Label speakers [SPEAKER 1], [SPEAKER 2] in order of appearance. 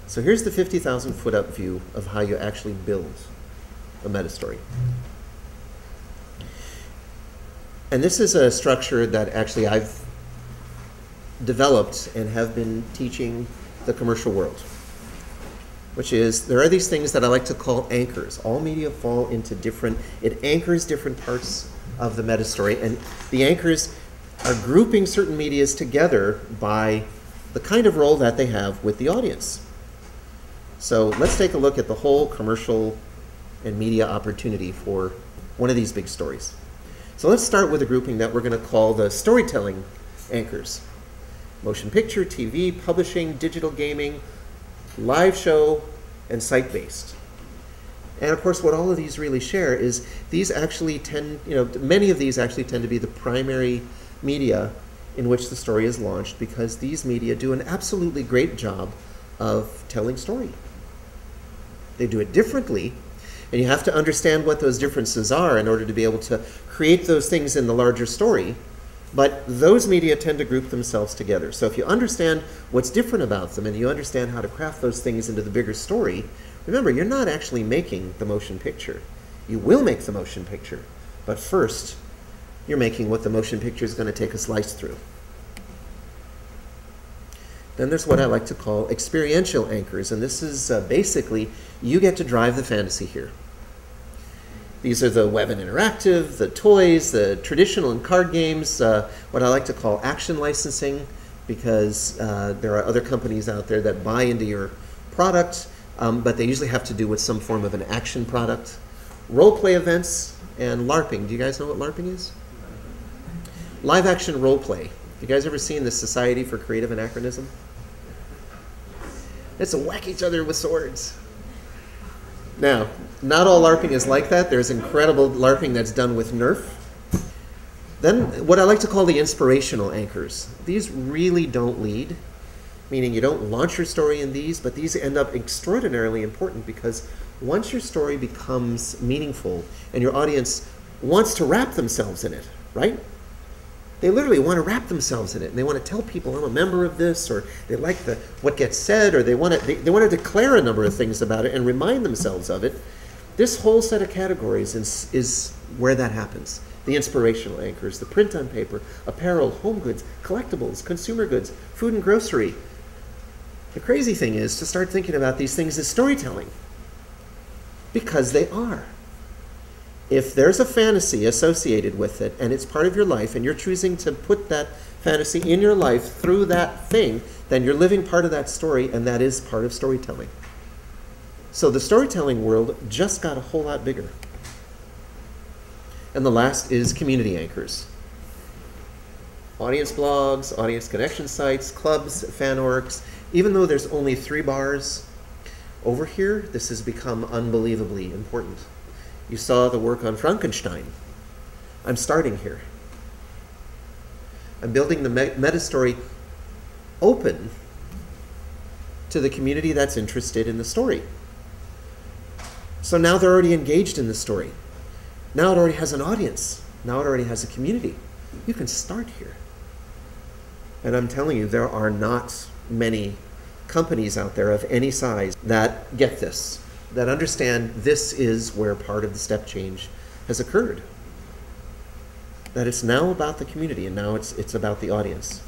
[SPEAKER 1] So here's the 50,000 foot up view of how you actually build a meta story. And this is a structure that actually I've developed and have been teaching the commercial world, which is there are these things that I like to call anchors. All media fall into different, it anchors different parts of the meta story, and the anchors are grouping certain medias together by the kind of role that they have with the audience. So let's take a look at the whole commercial and media opportunity for one of these big stories. So let's start with a grouping that we're going to call the storytelling anchors. Motion picture, TV, publishing, digital gaming, live show, and site-based. And of course, what all of these really share is these actually tend, many of these actually tend to be the primary media in which the story is launched, because these media do an absolutely great job of telling story. They do it differently, and you have to understand what those differences are in order to be able to create those things in the larger story. But those media tend to group themselves together. So if you understand what's different about them and you understand how to craft those things into the bigger story, remember, you're not actually making the motion picture. You will make the motion picture, but first, you're making what the motion picture is going to take a slice through. Then there's what I like to call experiential anchors, and this is basically, you get to drive the fantasy here. These are the web and interactive, the toys, the traditional and card games, what I like to call action licensing, because there are other companies out there that buy into your product, but they usually have to do with some form of an action product. Role play events and LARPing. Do you guys know what LARPing is? Live action role play. You guys ever seen the Society for Creative Anachronism? It's to whack each other with swords. Now, not all LARPing is like that. There's incredible LARPing that's done with Nerf. Then what I like to call the inspirational anchors. These really don't lead, meaning you don't launch your story in these, but these end up extraordinarily important, because once your story becomes meaningful and your audience wants to wrap themselves in it, right? They literally want to wrap themselves in it, and they want to tell people, I'm a member of this, or they like what gets said, or they want to declare a number of things about it and remind themselves of it. This whole set of categories is where that happens. The inspirational anchors, the print on paper, apparel, home goods, collectibles, consumer goods, food and grocery. The crazy thing is to start thinking about these things as storytelling, because they are. If there's a fantasy associated with it and it's part of your life and you're choosing to put that fantasy in your life through that thing, then you're living part of that story, and that is part of storytelling. So the storytelling world just got a whole lot bigger. And the last is community anchors. Audience blogs, audience connection sites, clubs, fan orgs. Even though there's only 3 bars over here, this has become unbelievably important. You saw the work on Frankenstein. I'm starting here. I'm building the meta story open to the community that's interested in the story. So now they're already engaged in the story. Now it already has an audience. Now it already has a community. You can start here. And I'm telling you, there are not many companies out there of any size that get this, that understand this is where part of the step change has occurred. That it's now about the community, and now it's about the audience.